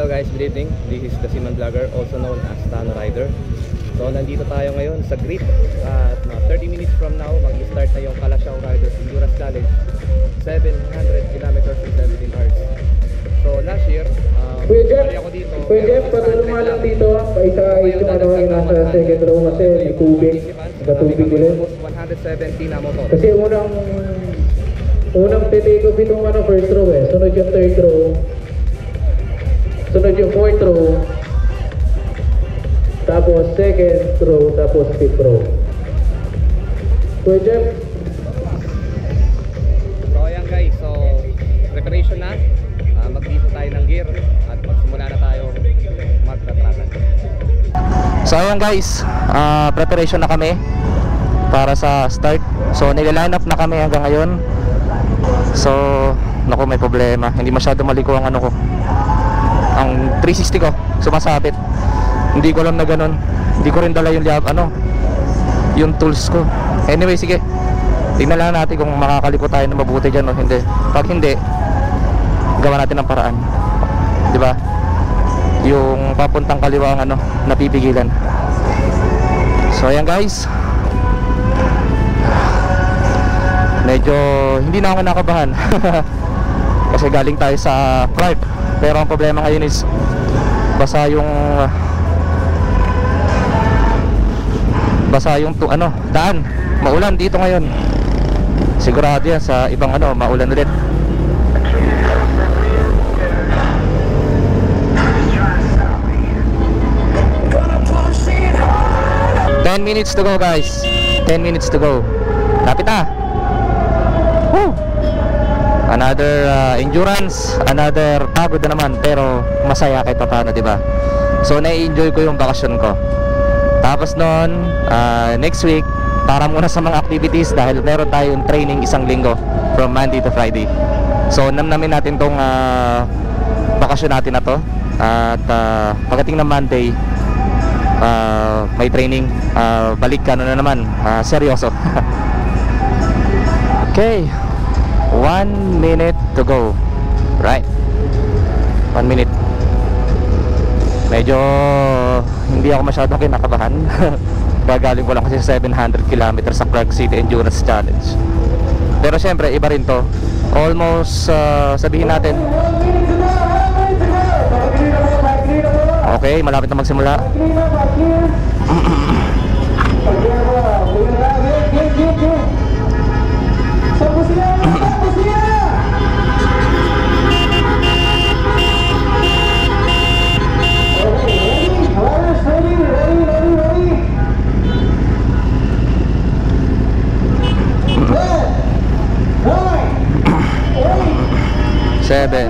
guys, good evening. This is the Seaman Vlogger, also known as Tano Rider. So nandito tayo ngayon sa Grip at 30 minutes from now mag-start na yung Kalasyaw Riders Endurance Challenge, 700 kilometers in 17 hours. So last year, ako dito. Pwede, patulungan lang dito. Isa yung ano yung nasa second row kasi may tubig. Natubig ulit. 170 na motor. Kasi unang titake off itong ano, first row eh. Sunod yung third row. Sunod yung fourth row. Tapos second row. Tapos fifth row. Pwede. So ayan guys, so preparation na. Mag-iso tayo ng gear at magsimula na tayo magtatrakan. So ayan guys, preparation na kami para sa start. So nililine up na kami hanggang ngayon. So naku, may problema, hindi masyado maliko ang ano ko, ang 360 ko sumasabit. Hindi ko alam na ganun. Hindi ko rin dala yung yung tools ko. Anyway, sige, tingnan lang natin kung makakaliko tayo na mabuti dyan o hindi. Pag hindi, gawa natin ng paraan, di ba? Yung papuntang kaliwa ang napipigilan. So ayan guys, medyo hindi na ako nakabahan kasi galing tayo sa Clark. Pero ang problema ngayon is basa yung daan. Maulan dito ngayon. Sigurado yan sa ibang maulan ulit. 10 minutes to go guys. 10 minutes to go. Lapit na. Woo! Another endurance, another pagod na naman, pero masaya kahit paano, di ba? So na-enjoy ko yung bakasyon ko. Tapos noon, next week para muna sa mga activities dahil meron tayong training isang linggo from Monday to Friday. So namnamin natin tong bakasyon natin na to. At pagdating ng Monday, may training, balik ka na naman, seryoso. Okay, 1 minute to go. Right, 1 minute. Medyo hindi ako masyadong kinakabahan. Gagaling ko lang kasi 700 kilometers sa Clark City Endurance Challenge. Pero syempre iba rin to. Almost sabihin natin, okay, malapit na magsimula. Seven.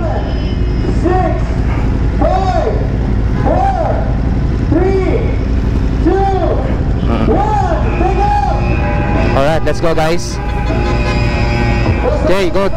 Alright, let's go guys. Okay, good.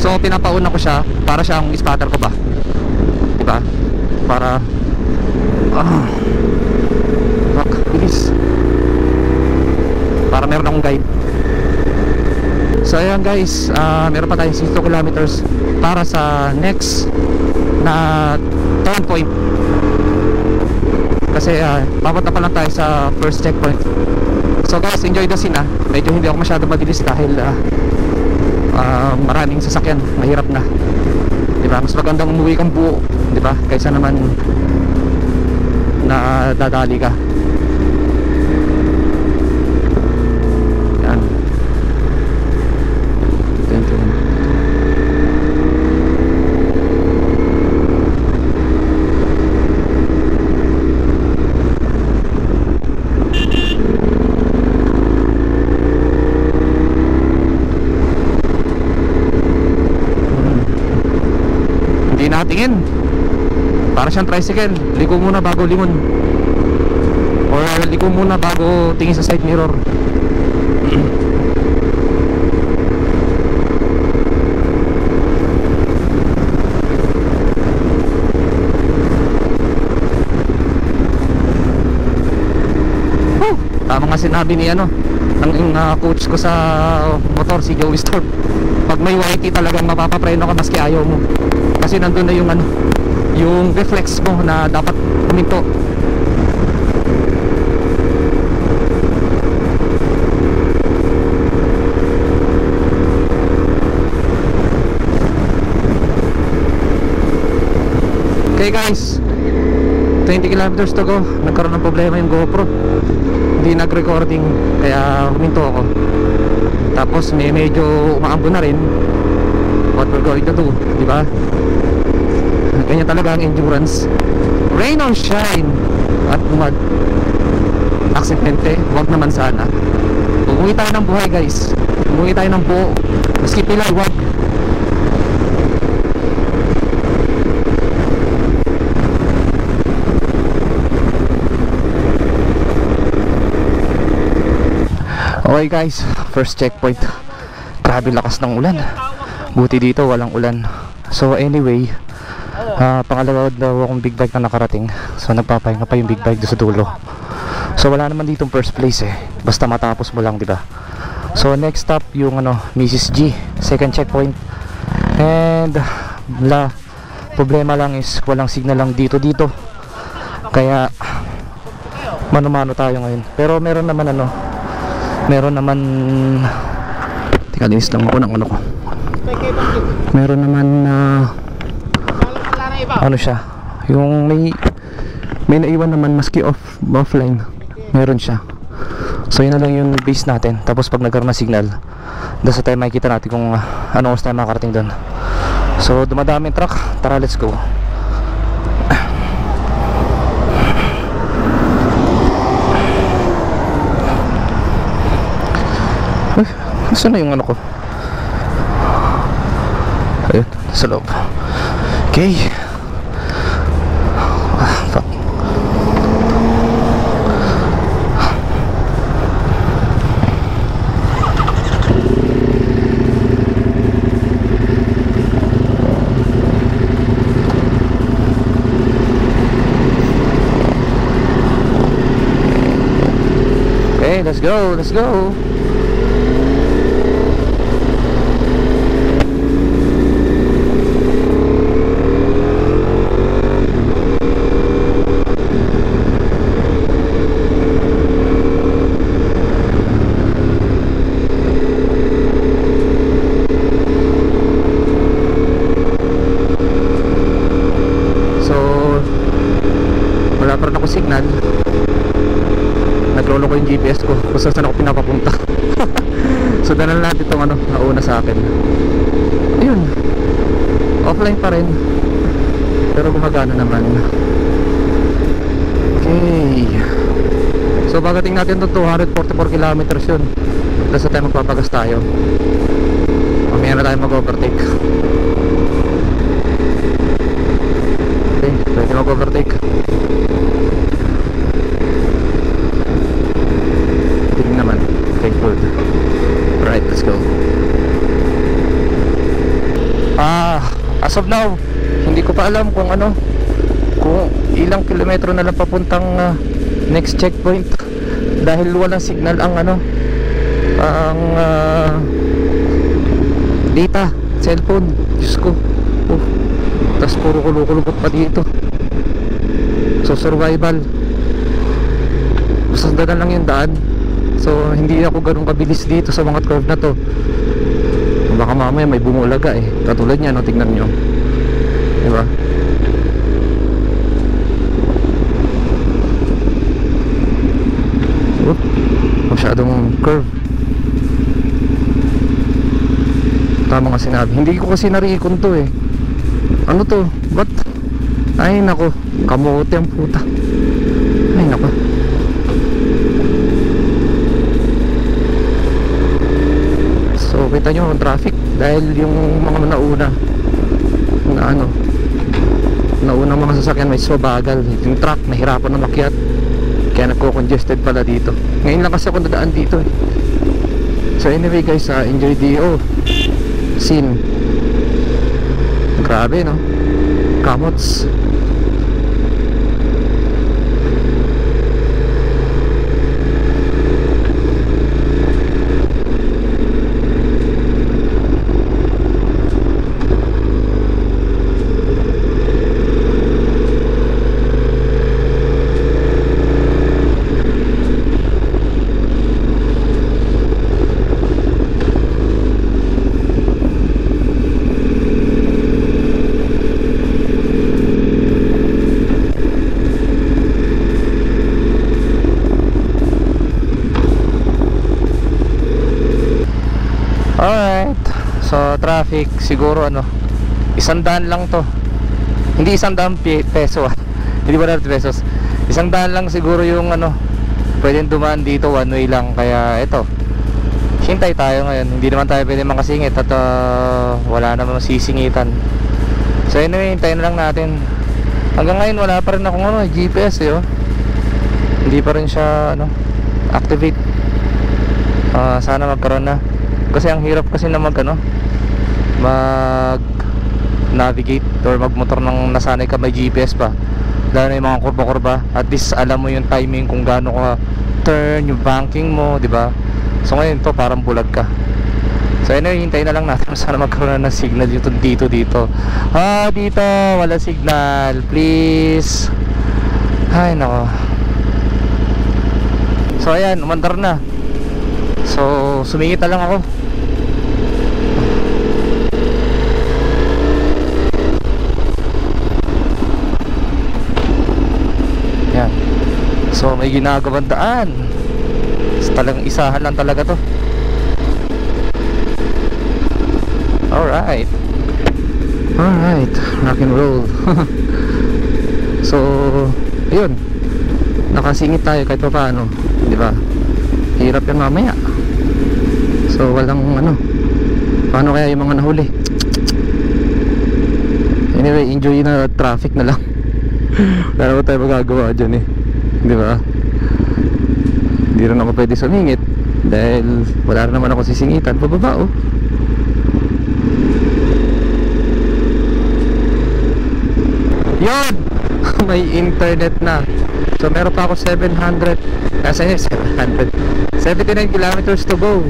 So pinapauna ko siya para siyang spotter ko ba, diba? Para fuck, bilis, para meron akong guide. So ayan guys, meron pa tayong 62 kilometers para sa next na turn point. Kasi papunta pa lang tayo sa first checkpoint. So guys, enjoy the scene. Medyo hindi ako masyado mabilis dahil maraming sasakyan, mahirap na, diba? Mas magandang umuwi kang buo, diba? Kaysa naman na dadali ka. Yan. Hindi natingin, para siyang tricycle. Liko muna bago lingon, or liko muna bago tingin sa side mirror. Tama nga sinabi ni ng coach ko sa motor, si Joey Storm. Pag may YT talagang mapapapreno ka maski ayaw mo, kasi nandun na yung yung reflex mo na dapat huminto. Okay guys, 20 kilometers to go. Nagkaroon ng problema yung GoPro, hindi nag-recording, kaya huminto ako. Tapos medyo umaambo na rin. What we're going to do, di ba? Ganyan talaga ang endurance. Rain or shine at mud, aksidente, wag naman sana. Umuwi tayo ng buhay guys, umuwi tayo ng buo, maski pilay, wag. Okay guys, first checkpoint. Grabe lakas ng ulan, buti dito walang ulan. So anyway, pangalawa daw akong big bike na nakarating. So nagpapahinga pa yung big bike doon sa dulo. So wala naman ditong first place basta matapos mo lang, diba? So next stop yung Mrs. G, second checkpoint. And problema lang is walang signal lang dito. Kaya mano-mano tayo ngayon. Pero meron naman teka, linis lang ako ng ko. Meron naman siya, yung may naiwan naman maski offline, meron siya. So yun na lang yung base natin. Tapos pag nagkaroon ng signal, doon sa tayo makikita natin kung anong oras tayo makakarating doon. So dumadami yung truck, tara let's go. Saan na yung ko? Ayun, sa loob. Okay. Fuck. Okay, let's go, let's go. Signal, naglolo ko yung GPS ko kung saan ako pinapapunta. So dala natin itong nauna sa akin. Ayun, offline pa rin pero gumagana naman. Okay, so pagdating natin itong 244 kilometers yun, doon sa tayo magpapagas tayo. Mamaya na tayo mag-overtake. Okay, pwede mag-overtake. Naman. Okay, good. Alright, let's go. as of now, hindi ko pa alam kung ano, kung ilang kilometro na lang papuntang next checkpoint, dahil walang signal ang ano, ang data, cellphone. Diyos ko. Tapos puro kulukot pa dito. So survival, basta daan lang yung daan. So hindi ako ganun kabilis dito sa mga curve na to. Baka mamaya may bumulaga eh. Katulad niya, no, tingnan nyo, diba? Masyadong curve. Tama nga sinabi. Hindi ko kasi narikon to eh. Ano to? Ba't? Ay nako, kamote ang puta. Ay nako. So kita nyo ang traffic, dahil yung mga nauna na ano, naunang mga sasakyan may bagal. Yung truck nahirapan na makyat, kaya nagko-congested pala dito. Ngayon lang kasi ako nadaan dito eh. So anyway guys, enjoy the scene. Grabe no, kamots. Alright, so traffic siguro ano, 100 lang to. Hindi 100 peso hindi 100 pesos. 100 lang siguro yung ano, pwedeng dumaan dito, one way lang. Kaya ito, hintay tayo ngayon. Hindi naman tayo pwede makasingit at wala naman sisingitan. So anyway, hintayin na lang natin. Hanggang ngayon wala pa rin akong ano, GPS eh, oh. Hindi pa rin siya ano, activate. Sana magkaroon na. Kasi ang hirap kasi na mag navigate or magmotor ng nasanay ka may GPS pa, lalo na yung mga kurba-kurba. At least alam mo yung timing kung gaano ka turn, yung banking mo, di ba? So ngayon to parang bulag ka. So anyway, hintayin na lang natin. Sana magkaroon na ng signal dito. Dito wala signal, please. Ay nako. So ayan, umandar na. So sumingit na lang ako. Yan. So may ginagawang daan. Talagang isahan lang talaga to. Alright, rock and roll. So ayun, nakasingit tayo kahit pa paano, di ba? Hirap yan mamaya. So walang ano, paano kaya yung mga nahuli? Anyway, enjoy na traffic na lang. Wala naman tayo magagawa dyan eh, di ba? Hindi rin ako pwede sumingit dahil wala rin naman ako sisingitan. Pababa oh. Yun! May internet na. So meron pa ako 700 kasi 700 79 kilometers to go.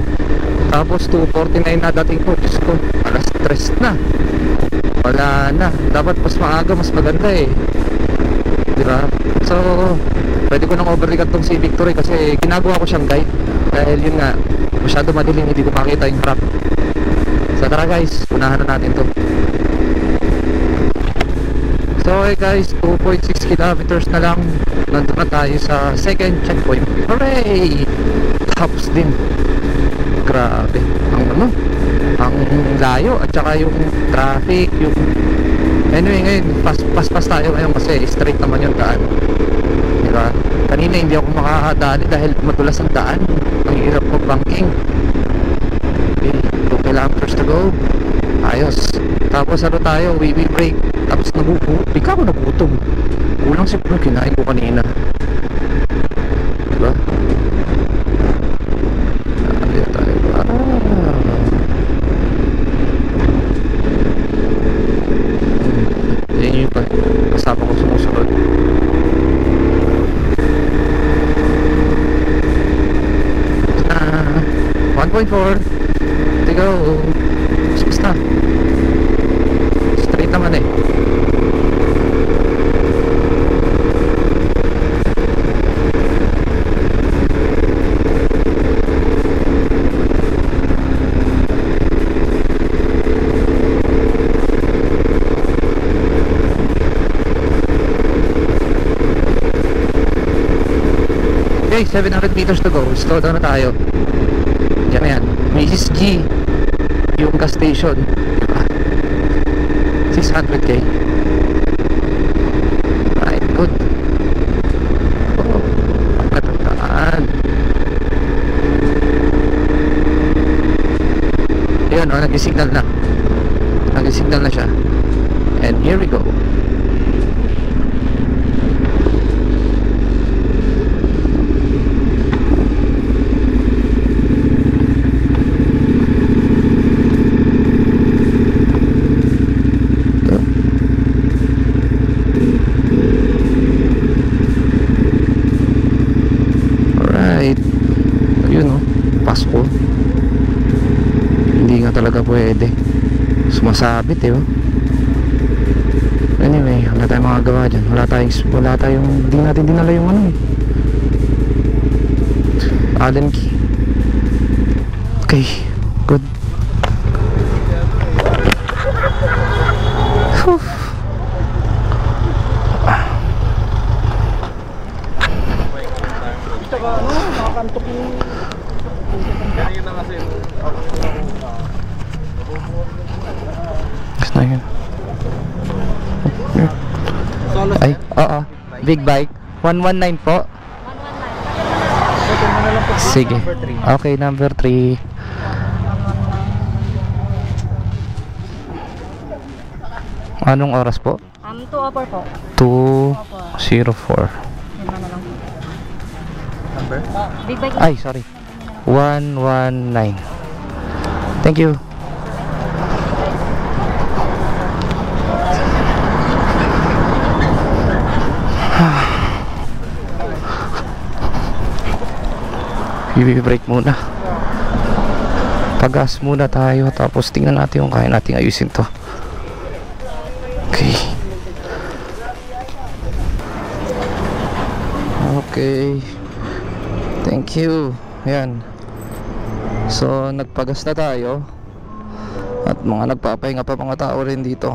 Tapos 249 na dating ko. Diyos ko, alas 3 na. Wala na. Dapat mas maaga, mas maganda eh, diba? So pwede ko nang overlikat tong si Victory kasi ginagawa ko siyang guide. Dahil yun nga, masyado madilim, hindi ko makita yung truck. So tara guys, unahan na natin to. So okay guys, 2.6 kilometers na lang, nandun na tayo sa second checkpoint. Hooray! Tapos din, grabe ang ano, ang layo at saka yung traffic, yung anyway ngayon, pas tayo ngayon kasi straight naman yung daan, diba? Kanina hindi ako makakadali dahil madulas ang daan, ang hirap mag-banking. Okay, 2 kilometers to go. Ayos. Tapos ano tayo, wee break. Tapos bigla ako nagutom. Kulang siguro kinain ko kanina, diba? 794. Tiga, basta. Straight naman eh. Okay, 700 meters to go. Slow down na tayo. Diyan na yan. Mrs. G yung gas station, diba? 600k. Right, good. Oh, ang katandaan. Ayun, oh, nag-signal na. Nag-signal na siya. And here we go. Pasko. Hindi nga talaga pwede. Sumasabit eh, oh. Anyway, wala tayong magagawa dyan. Wala tayong hindi natin dinala yung ano eh, Allen key. Okay, good. Whew. Gusto na yun. Ay, oo. Big bike. 119 po. 119. Sige. Okay, number 3. Anong oras po? 204 po. 2:04. Lima na lang. Number? Big bike. Ay, sorry. 119. Thank you. I-break muna. Pagas muna tayo, tapos tingnan natin yung kaya nating ayusin to. Okay. Okay. Thank you. Ayan. So, nagpagas na tayo. At mga nagpapahinga pa mga tao rin dito.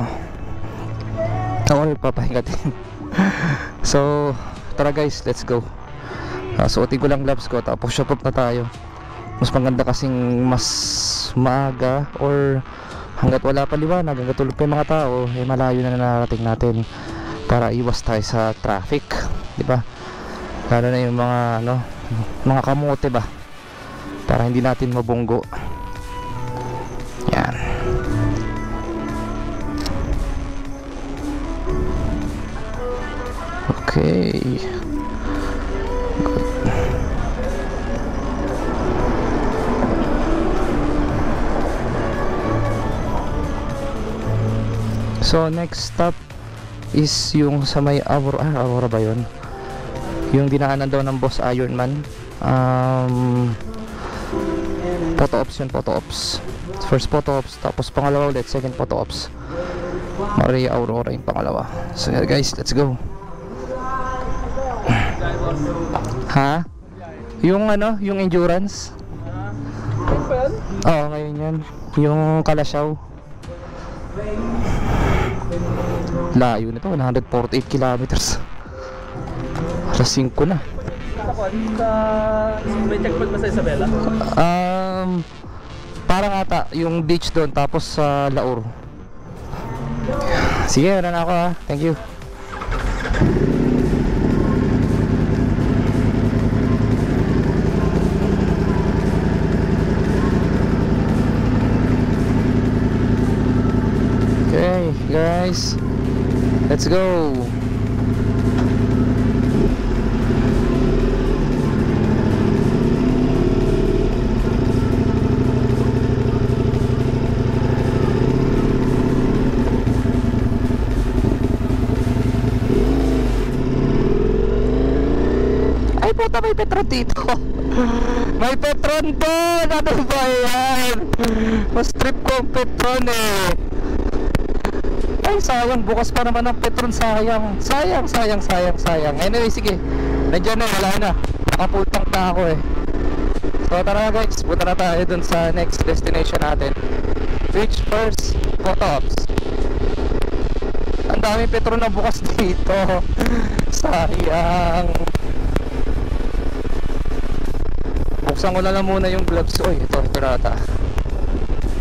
Ako nagpapahinga din. So, tara guys, let's go. Suotin ko lang gloves ko, tapos shop up na tayo. Mas maganda kasing mas maaga, or hanggat wala pa liwanag, hanggat tulog pa yung mga tao, eh malayo na narating natin para iwas tayo sa traffic, di ba? Lalo na yung mga ano, mga kamote ba, para hindi natin mabunggo. Yan. Okay. So next stop is yung sa may Aurora ba yun? Yung dinaanan daw ng Boss Ironman. Photo ops yun, photo ops. First photo ops, tapos pangalawa ulit, second photo ops. Maria Aurora yung pangalawa. So yeah, guys, let's go. Ha? Yung ano, yung endurance? Oo, ngayon yan. Yung Kalasyaw. Layo nito, 148 kilometers. Alas 5 na. May checkpoint ba sa Isabela? Parang ata yung beach doon, tapos sa Laur. Sige, wala na ako ha. Thank you. Okay, guys. Let's go. Ay, puta, may petro dito. May Petron doon! Ano ba yan? Mas trip ko ang Petron eh. Ay, sayang. Bukas pa naman ang Petron. Sayang. Sayang. Anyway, sige. Nandiyan na, wala na. Nakapultang na ako eh. So tara guys, punta na tayo dun sa next destination natin. Which first, photo ops. Ang daming Petron na bukas dito. Sayang. Buksan ko na lang muna yung gloves. Uy, ito na ata.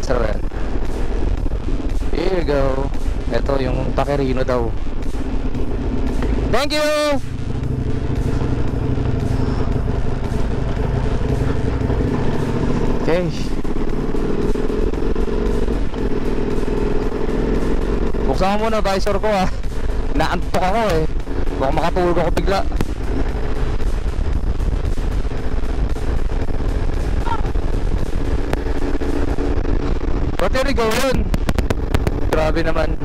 Sarap yan. Here you go. Ito yung Takerino daw. Thank you! Okay. Buksan ko muna visor ko ha. Naantok ako eh. Baka makatulog ako bigla. But there we go yun. Grabe naman.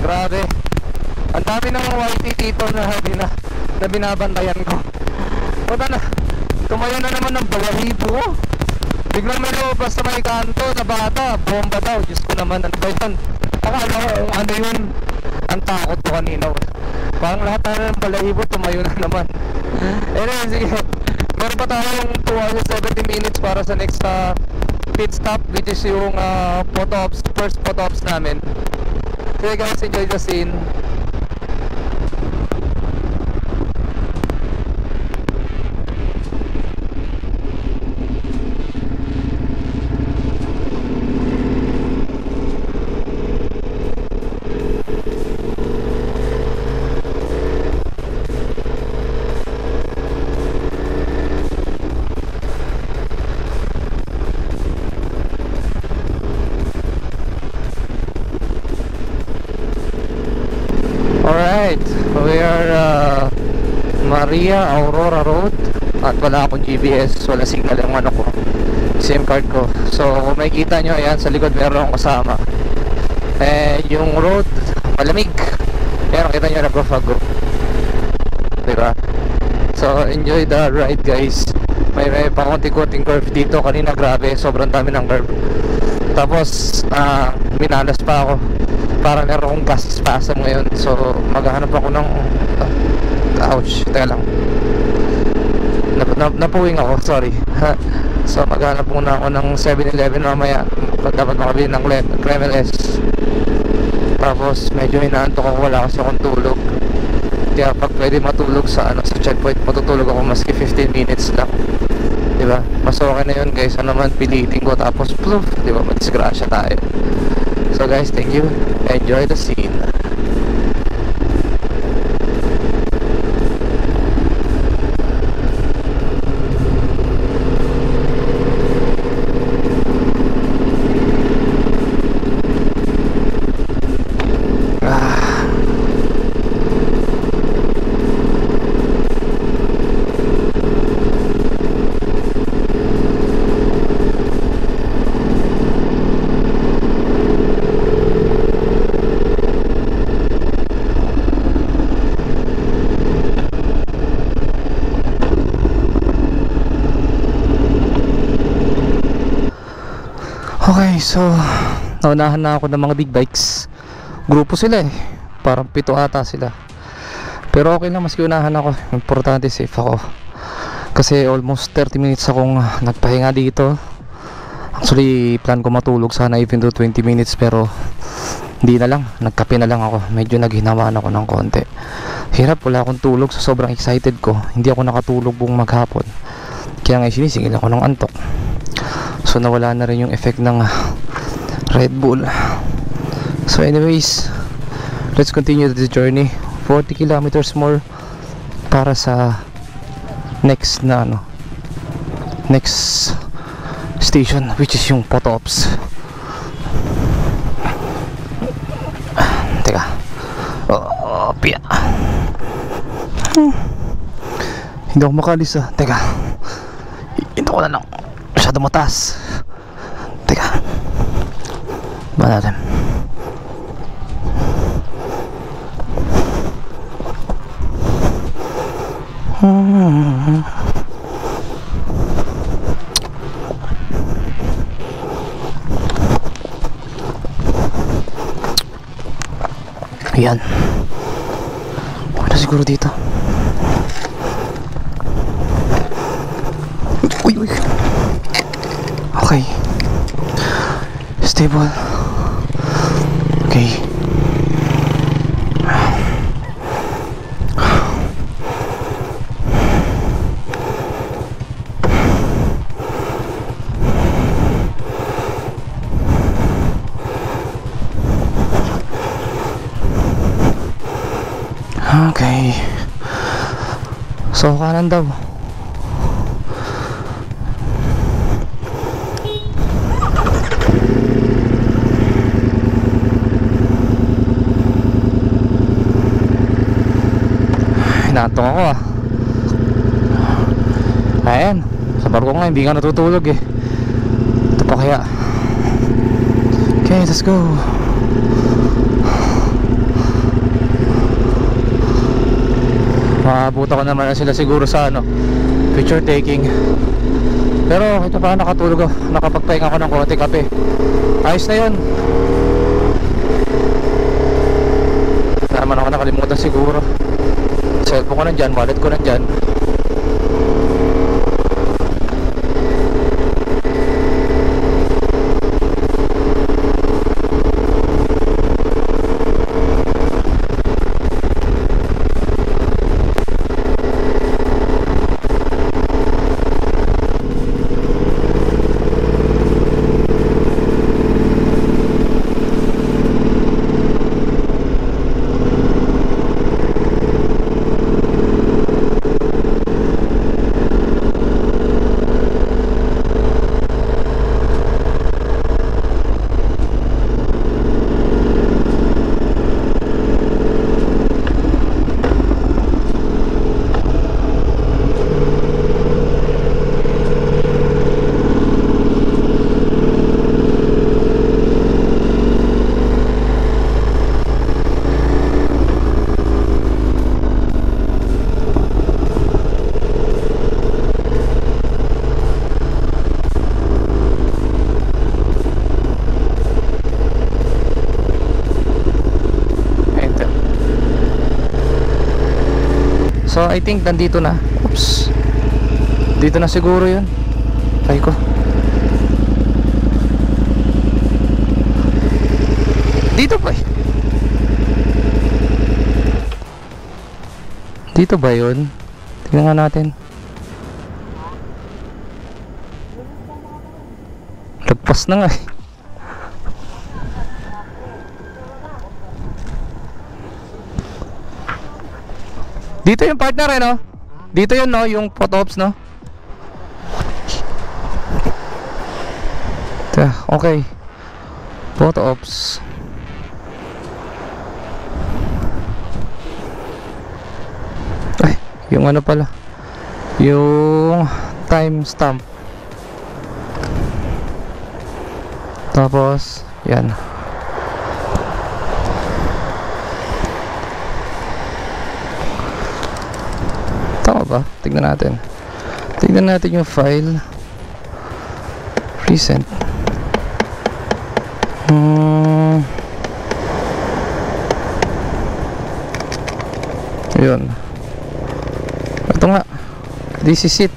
Grabe. Ang dami ng YT dito na binabantayan ko. Puta na. Tumayo na naman ng balahibo. Biglang may lumabas sa may kanto na bata. Bomba daw. Diyos ko naman. Ano ba yun? Akala ko ano yun. Ang takot ko kanina. Parang lahat na ng balahibo tumayo na naman. Anyway, sige. Meron pa tayong 2 hours 70 minutes para sa next pit stop, which is yung first photo ops namin. Okay guys, enjoy the scene. Alright, we are Maria Aurora Road. At wala akong GPS, wala signal yung ano ko, SIM card ko. So kung makikita nyo, ayan sa likod meron akong kasama. Yung road malamig. Ayan, nakita nyo nagpa-fog ko, diba? So enjoy the ride guys. May pakunti-kunting curve dito. Kanina grabe, sobrang dami ng curve. Tapos minalas pa ako. Parang meron akong gas spasm ngayon. So maghahanap ako ng ouch, teka lang, napuwing ako, sorry. So maghanap muna ako ng 7-Eleven mamaya. Dapat makabili ng Kremel S. Tapos medyo hinaantok ako, wala kasi akong tulog. Kaya pag pwede matulog sa checkpoint, matutulog ako maski 15 minutes lang, diba? Mas okay na yun guys. Ano naman pilitin ko tapos ploof, diba? Madisgrasya tayo. So guys, thank you. Enjoy the scene. Okay, so naunahan na ako ng mga big bikes. Grupo sila eh. Parang 7 ata sila. Pero okay lang, maski unahan ako. Importante safe ako. Kasi almost 30 minutes akong nagpahinga dito. Actually, plan ko matulog sana even to 20 minutes. Pero hindi na lang, nagkape na lang ako. Medyo naghinamaan ako ng konti. Hirap, wala akong tulog. So sobrang excited ko. Hindi ako nakatulog buong maghapon. Kaya nga sinisingil ako ng antok. So nawala na rin yung effect ng Red Bull. So anyways, let's continue the journey. 40 kilometers more para sa next na next station, which is yung Potops. Teka. Pia. Hindi ako makalis Teka. Ito ko na lang. Masyado mataas. Teka. Ba natin. Ayan. Wala siguro dito. Uy. Okay. Stable. Okay. Okay. So kanan daw. Hinatong ako Ayan, sa barko nga hindi nga natutulog eh. Ito pa kaya. Okay, let's go. Maabutan ko naman na sila siguro sa picture taking. Pero ito pa, nakatulog ako. Nakapagpahinga ako ng konti kape. Ayos na yun. Naman ako nakalimutan siguro. Cellphone ko nandyan, wallet ko nandyan. So I think nandito na. Oops. Dito na siguro yun. Try ko. Dito ba? Dito ba yun? Tingnan nga natin. Lagpas na nga eh. Dito yung partner no? Dito yun no, yung photo ops no? Okay. Photo ops. Ay, yung ano pala. Yung timestamp. Tapos, yan. Tama ba? Tignan natin. Tignan natin yung file. Recent. Yun. Ito nga. This is it.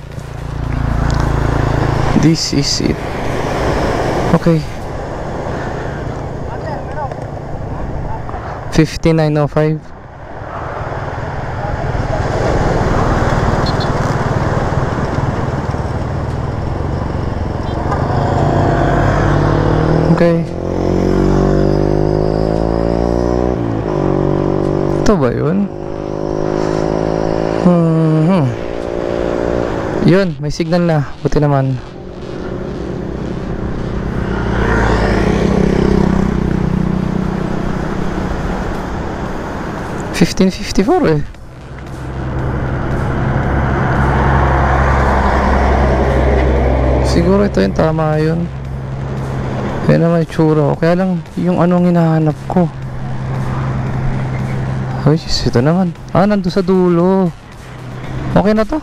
This is it. Okay. 5905. Okay. Ito ba yun? Yun, may signal na. Buti naman. $15.54 eh. Siguro ito yung tama yun. Yan naman yung tsura. Kaya lang yung anong hinahanap ko. Ay, ito naman. Nandun sa dulo. Okay na to.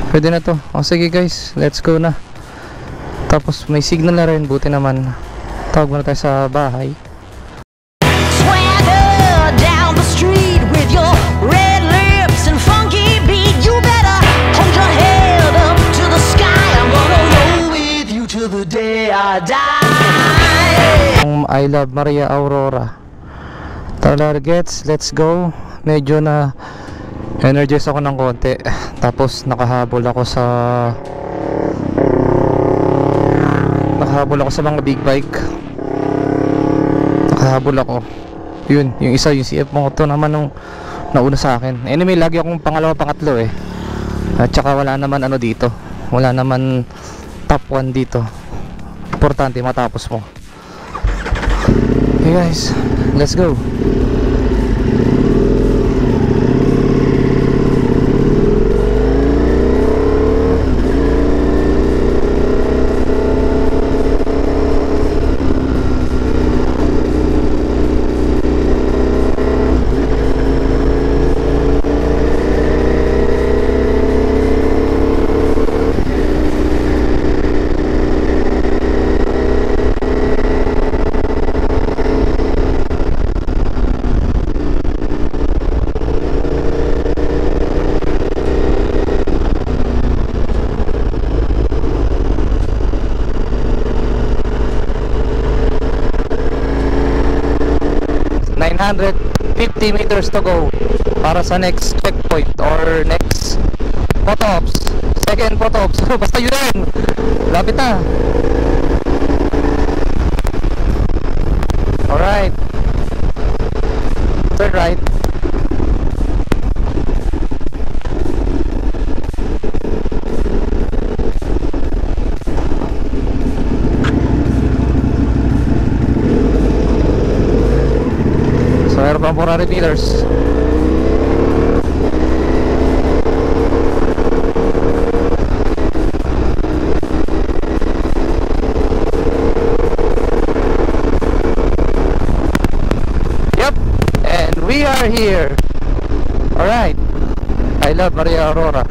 Pwede na to. Sige guys, let's go na. Tapos may signal na rin. Buti naman. Tawag muna tayo sa bahay. Swagger down the street with your red lips and funky beat. You better hold your head up to the sky. I'm gonna roll with you till the day I die. I love Maria Aurora. Tara gets, let's go. Medyo na energize ako ng konti. Tapos nakahabol ako sa mga big bike. Nakahabol ako. Yun, yung isa, yung CF mo to naman nung nauna sa akin. Anyway, lagi akong pangalawa, pangatlo eh. At saka wala naman ano dito. Wala naman top 1 dito. Importante matapos mo. Okay guys, let's go. $950 meters to go para sa next checkpoint or next photo ops. Second photo ops. Basta yun. Lapit na. Alright. Turn right. So, meron pang 400 meters. Yep, and we are here. Alright. I love Maria Aurora.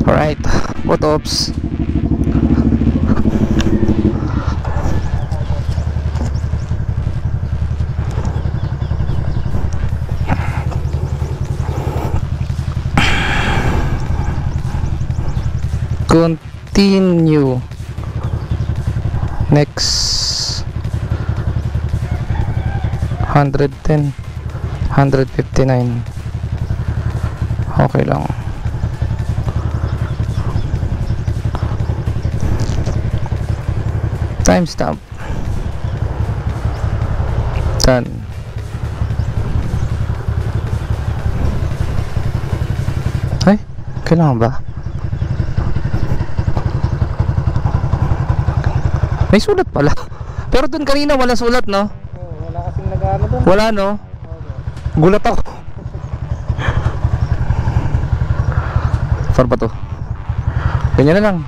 Alright, photo ops. Continue. Next 110 159. Okay lang. Timestamp 10. Ay, kailangan ba? May sulat pala. Pero dun kanina wala sulat, no? Wala kasing nag-ano doon. Wala, no? Gulat ako. Far ba to? Ganyan na lang.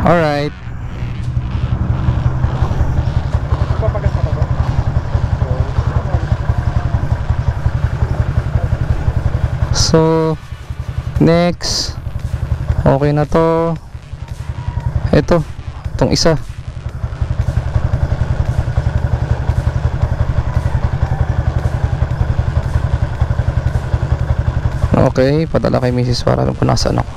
Alright. Papagas na ba? So, next. Okay na to. Itong isa. Okay, padala kay Mrs. para alam kung nasaan ako.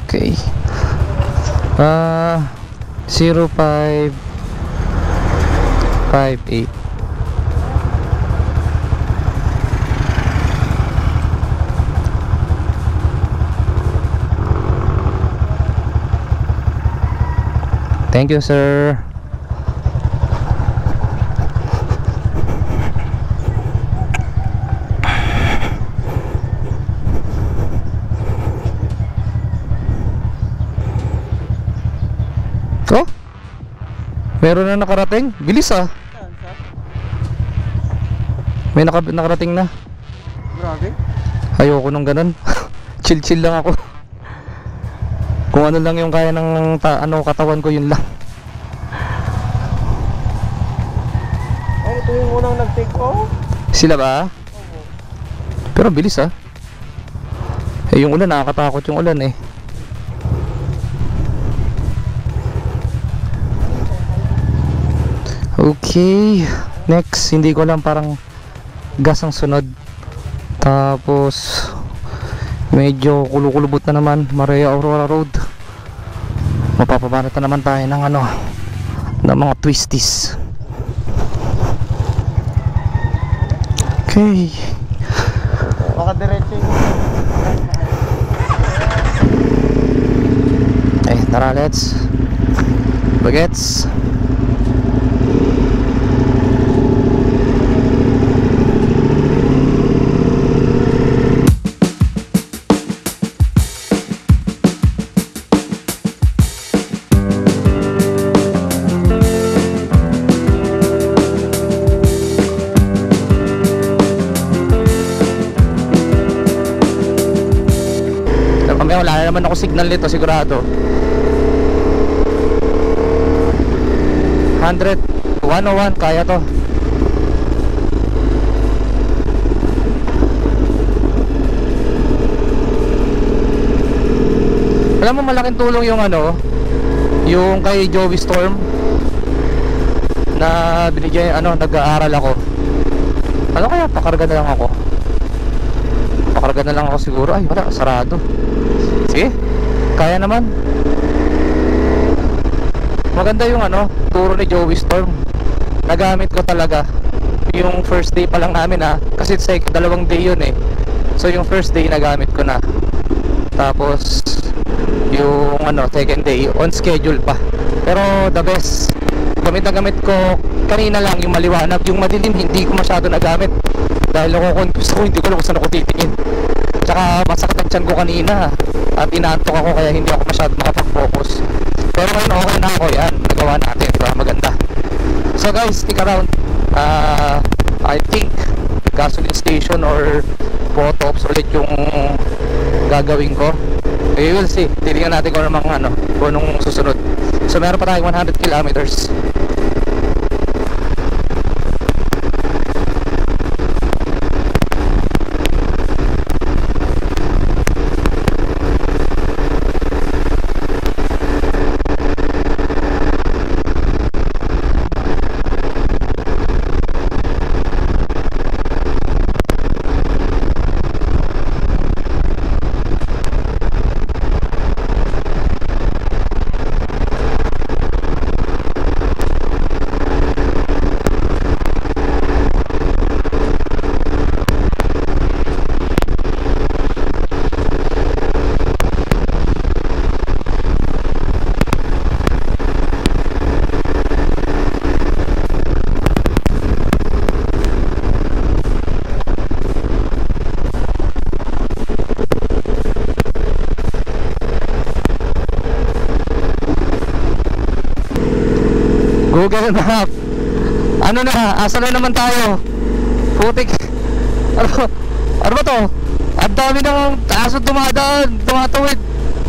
Okay. 0558. Thank you, sir. Oh, meron na nakarating. Bilis ah. May nakarating na. Grabe. Ayoko nung ganun. Chill lang ako. Kung ano lang yung kaya ng katawan ko, yun lang. Ay, ito yung unang nag-take off. Sila ba? Pero bilis ah. Eh, yung ulan, nakakatakot yung ulan eh. Okay, next, hindi ko alam, parang gas ang sunod. Tapos medyo kulukulubot na naman, Maria Aurora Road. Mapapabanat na naman tayo ng ng mga twisties. Okay. Baka diretso yung... Eh, tara, let's bagets. Wala na naman ako signal nito, sigurado. 100, 101, kaya to. Alam mo, malaking tulong yung yung kay Joey Storm na binigyan, nag-aaral ako. Ano kaya, pakarga na lang ako. Pakarga na lang ako siguro. Ay, wala, sarado. Sige, kaya naman. Maganda yung turo ni Joey Storm. Nagamit ko talaga yung first day pa lang namin kasi dalawang day yun eh. So yung first day nagamit ko na. Tapos yung second day on schedule pa. Pero the best, gamit na gamit ko kanina lang yung maliwanag. Yung madilim hindi ko masyado nagamit dahil confused ko, hindi ko alam kung saan ako titingin. Tsaka masakit ang tiyan ko kanina at inaantok ako kaya hindi ako masyado makapag-focus. Pero ngayon okay na ako, yan, nagawa natin, diba? Maganda. So guys, stick around. I think gasoline station or photo-ops ulit yung gagawin ko. We will see. Titingnan natin kung anong susunod. So meron pa tayong 100 kilometers. Google Map. Ano na? Asa na naman tayo? Putik. Ano ba to? Ang dami ng aso dumadaan, tumatawid.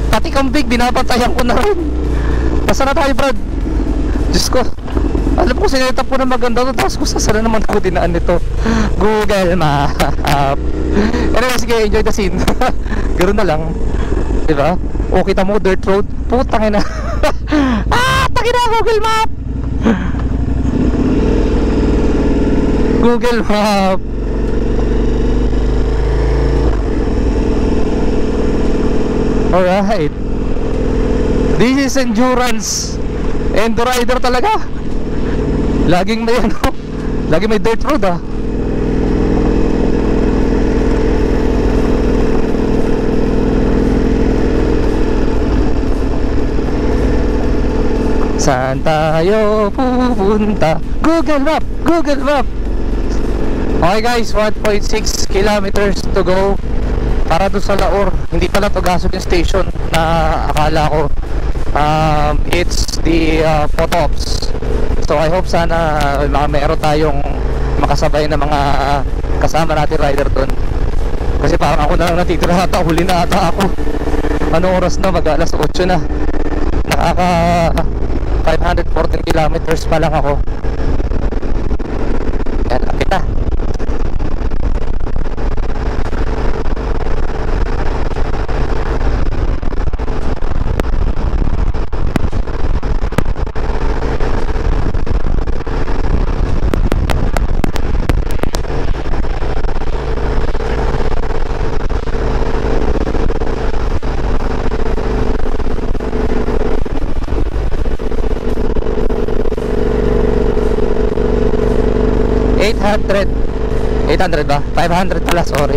Pati kambing, binabantayan ko na rin. Nasaan na tayo, Brad? Diyos ko. Alam ko, sinetap ko na maganda to. Tapos ko, sasana naman ako dinaan nito. Google Map. Anyway, sige, enjoy the scene. Ganoon na lang. Diba? O, kita mo, dirt road. Putang ina. Tangina, Google Map. Google Map. Alright. This is endurance. Endo rider talaga. Laging may ano, laging may dirt road ah. Saan tayo pupunta? Google Map! Google Map! Okay guys, 1.6 kilometers to go para doon sa Laor. Hindi pala to gasoline station na akala ko. It's the Potops. So I hope sana meron tayong makasabay na mga kasama natin rider doon. Kasi parang ako na lang natitira ata, huli na ata ako. Anong oras na? Mag alas 8 na. Nakaka 514 kilometers pa lang ako. Yan, lapit na. $800 ba? 500 pala, sorry.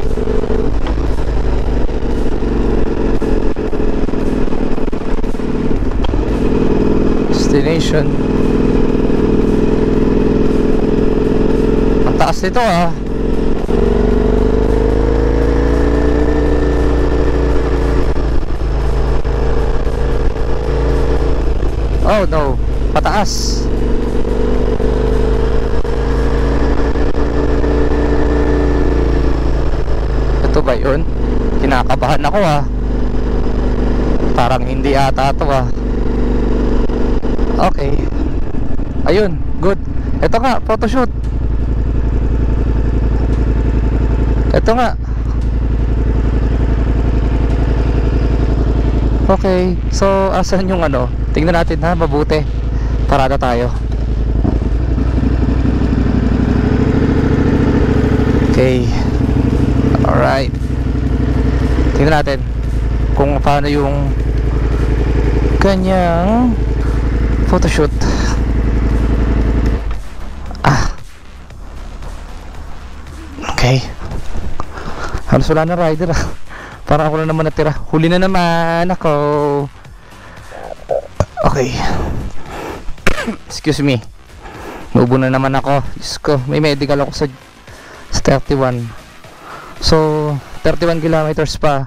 Destination. Ang taas nito ah. Oh no, pataas. Ito ba yun? Kinakabahan ako ah. Parang hindi ata ito ah. Okay. Ayun, good. Ito nga, photoshoot. Ito nga. Okay, so asan yung ano? Tingnan natin ha, mabuti. Parada tayo. Okay. Alright. Tingnan natin kung paano yung kanyang photoshoot. Okay. Halos wala na rider ah. Parang ako na naman natira. Huli na naman ako. Okay. Excuse me. Naubo na naman ako. Diyos ko, may medical ako sa 31. So 31 kilometers pa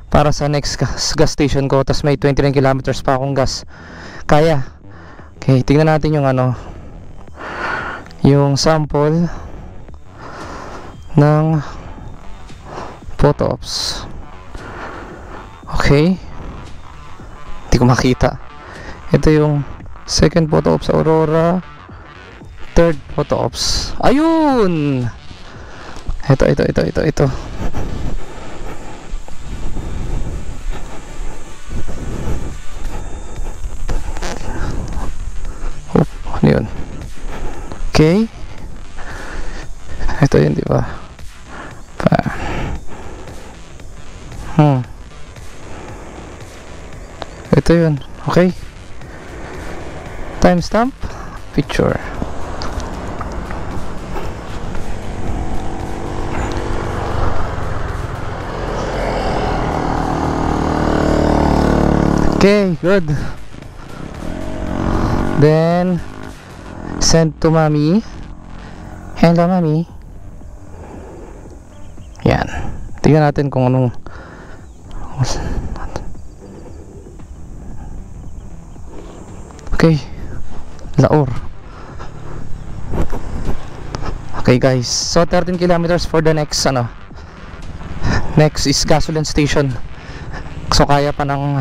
para sa next gas station ko. Tapos may 29 kilometers pa akong gas. Kaya. Okay, tingnan natin yung ano, yung sample ng photo-ops. Okay, hindi ko makita. Ito yung second photo-ops sa Aurora, third photo-ops. Ayun! Ito. Ano yun? Okay. Ito yun, di ba? Ito yun. Okay. Timestamp. Picture. Okay, good. Then send to mommy. Hello mommy. Yan. Tingnan natin kung anong okay. Laor. Okay guys, so 13 kilometers for the next next is gasoline station. So kaya pa ng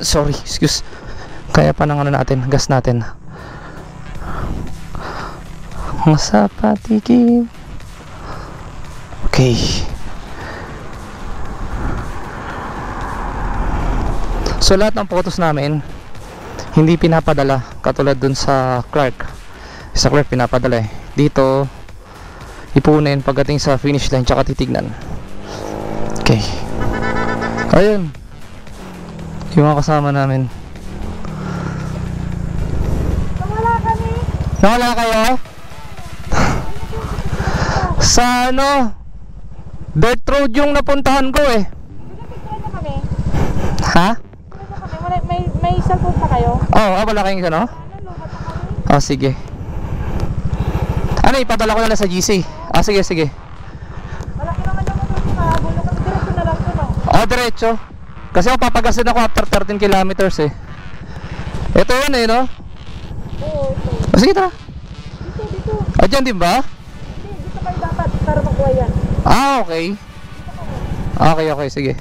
sorry, excuse. Kaya pa ng natin, gas natin. Masapatikim. Okay. So lahat ng photos namin hindi pinapadala katulad dun sa Clark. Sa Clark pinapadala eh. Dito ipunin pagdating sa finish line tsaka titignan. Okay. Ayun. Yung mga kasama namin. Nawala kayo? Sa dirt road yung napuntahan ko eh. Ha? May cellphone pa kayo? Oo, wala kayong Oh, sige. Ano, ipadala ko na lang sa GC. Sige, sige. Malaki naman yung motor ko, mahabol na kami. Diretso na lang to, no? Diretso. Kasi papagasin ako after 13 kilometers eh. Ito yun eh, no? Oo, ito. Sige, tara. Dito. Dyan din ba? Hindi, dito kayo dapat para makuha yan. Okay. Okay, sige.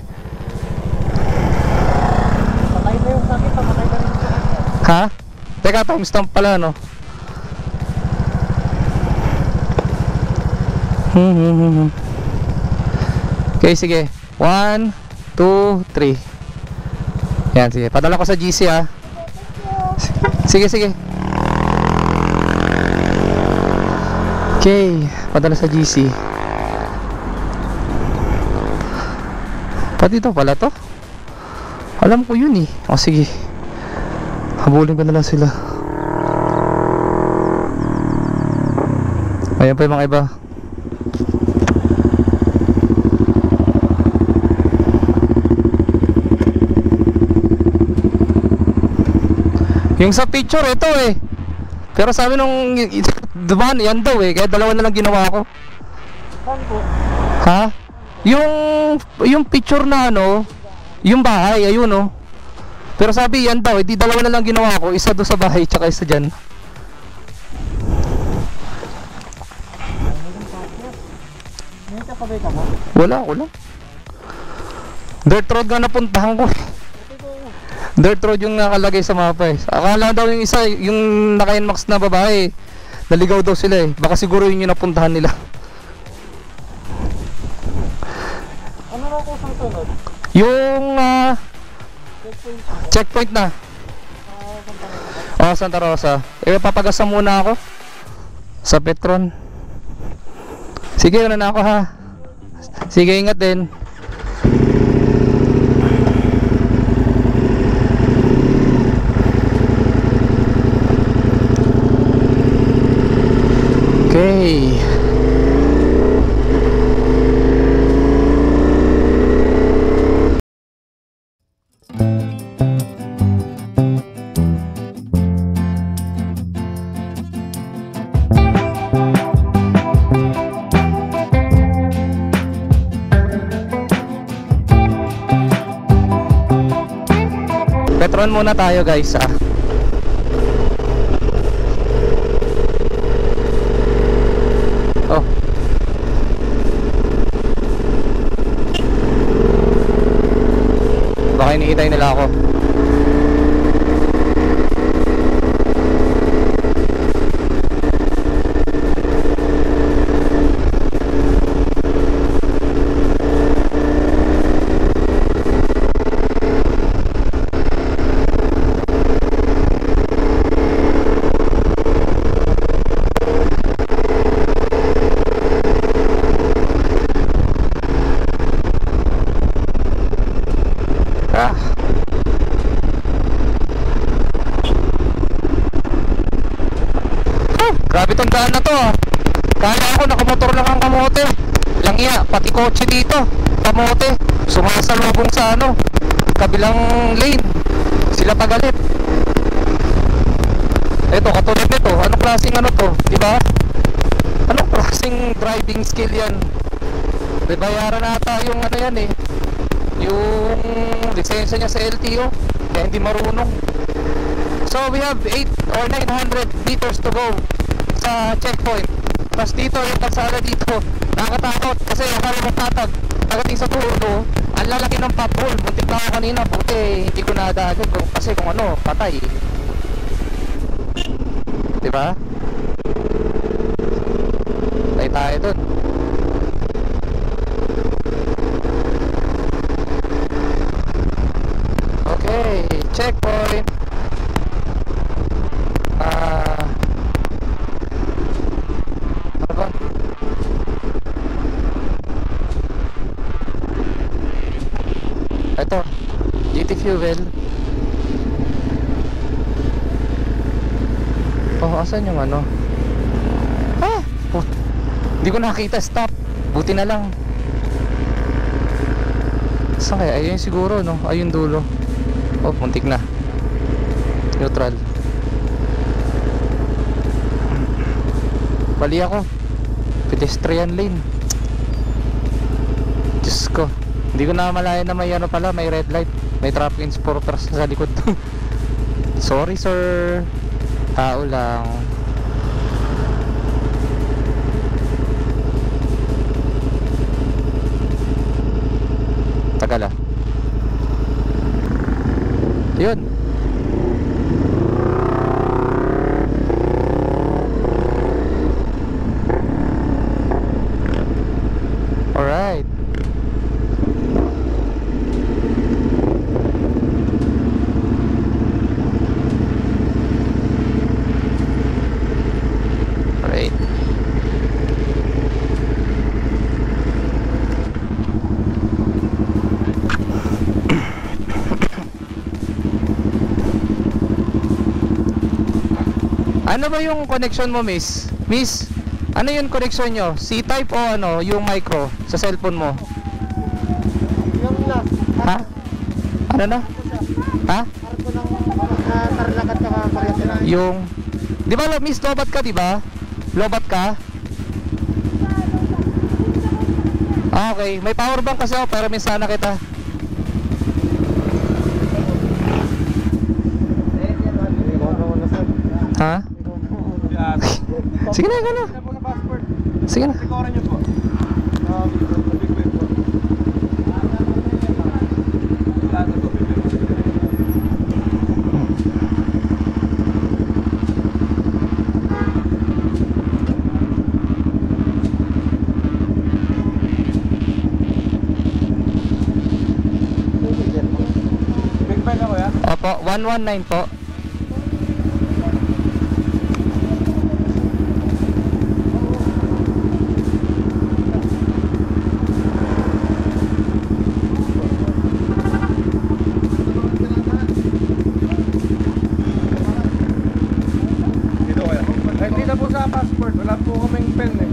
Patay na yung sakit, patay na rin yung sakit. Ha? Teka, timestamp pala, no? Okay, sige. 1, 2, 3. Yan, sige. Padala ko sa GC, ha? Sige, sige. Okay, padala sa GC. Pati ito pala to. Alam ko yun eh. O sige, habulin ko na lang sila. Ayan pa yung mga iba. Yung sa picture ito eh. Pero sabi nung dumaan yan daw eh. Kaya dalawa na lang ginawa ko. Saan po? Ha? Yung picture na yung bahay, ayun oh. Pero sabi yan daw, di dalawa na lang ginawa ko, isa doon sa bahay tsaka isa dyan. May kasabay ka mo? Wala. Dirt road nga napuntahan ko. Dirt road yung nakalagay sa mapa eh. Akala daw yung isa, yung naka-NMAX na babae, naligaw daw sila eh. Baka siguro yun yung napuntahan nila. Ano na ako sa sunod? Yung checkpoint na. Santa Rosa. Papagasa muna ako sa Petron. Sige, una na ako ha. Sige, ingat din. Okay. Petron muna tayo guys ah. Oh. Baka iniitay nila ako. Grabe tong daan na to ah. Kala ako nakamotor lang ang kamote. Lang iya, pati kotse dito kamote, sumasalubong sa kabilang lane. Sila pagalit. Eto, katulad nito, anong klaseng to, diba? Anong klaseng driving skill yan? Bayaran nata yung yan eh, yung lisensya niya sa LTO, kaya hindi marunong. So we have 8 or 900 meters to go sa checkpoint. Tapos dito, yung kalsada dito, nakakatakot kasi akala mo patag. Pagdating sa tulo, ang lalaki ng pothole. Muntik na ako kanina, buti hindi ko nadaagan kasi kung ano, patay. Diba? Patay tayo dun. Okay, checkpoint. Ano ba? Ito, GT Fuel. Oh, asan yung ano? Ah! Oh, hindi ko nakita, stop. Buti na lang. Saan kaya? Ayun siguro, no? Ayun dulo. Oh, muntik na. Neutral. Bali ako. Pedestrian lane. Diyos ko. Hindi ko na malaya na may ano pala, may red light. May traffic enforcer sa likod. Sorry sir. Tao lang. Tagal ah. Yun. Alright. Alright. Ano ba yung connection mo, miss? Miss, ano yung connection nyo? C-type o ano, yung micro sa cellphone mo? Yung na, Ha? Ano na? Ha? ko ng Tarlac at Mariate na. Yung... Di ba, miss, lobat ka, di ba? Lobat ka? Ah, okay. May power bank kasi ako, pero miss sana kita. Ha? Sige na, gano'n. Sige na. Opo, 119 po. Hindi na po sa passport, wala po kaming pen eh.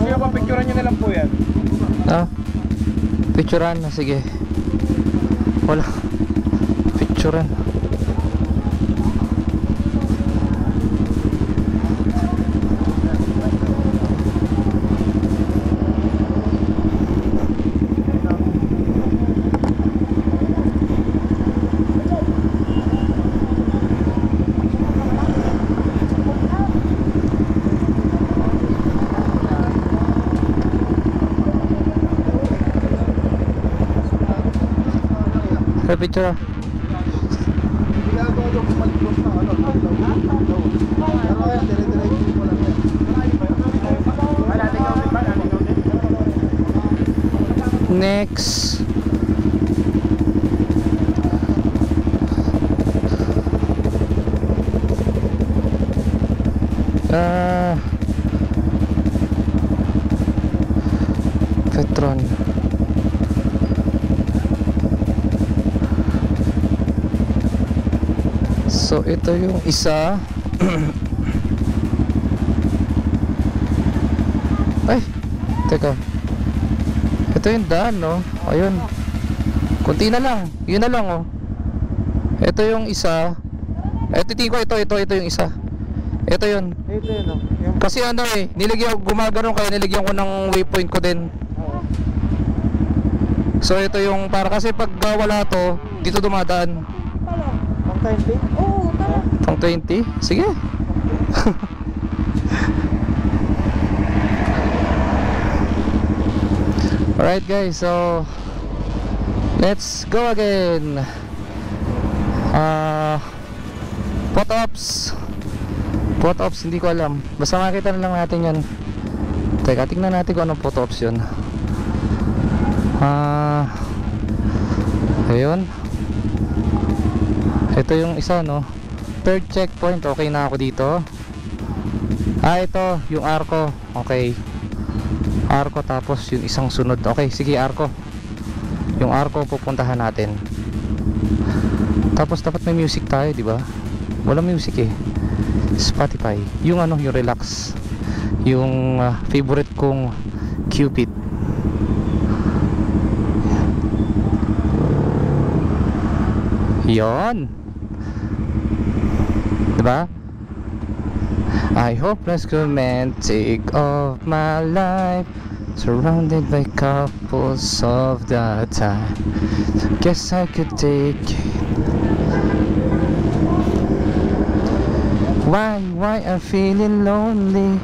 Sige pa, picturean nyo na lang po yan. Ah, picturean na, sige. Wala. Picturean. Hey, picture. Next. Petron. So ito yung isa. Ay, teka. Ito yung daan, no? Ayun. Kunti na lang. Yun na lang, oh. Ito yung isa. Ito tingin ko, ito yung isa. Ito yun. Ito yun, no? Yung... Kasi ano eh, nilagyan ko, gumagano kaya nilagyan ko ng waypoint ko din. So ito yung, para kasi pag wala to, dito dumadaan. Pang 20? Oo, tara. Pang 20? Sige. Alright guys, so let's go again. Photo ops, hindi ko alam. Basta makita na lang natin yan. Teka, tingnan natin kung anong photo ops yun. Ayun. Ito yung isa, no? Third checkpoint, okay na ako dito. Ito, yung arco. Okay. Arco, tapos yung isang sunod. Okay, sige, arco. Yung arco pupuntahan natin. Tapos dapat may music tayo, di ba? Wala music eh. Spotify. Yung ano, yung relax. Yung favorite kong Cupid. Yon. Diba? I hopeless romantic of my life, surrounded by couples of the time. Guess I could take it. Why I'm feeling lonely.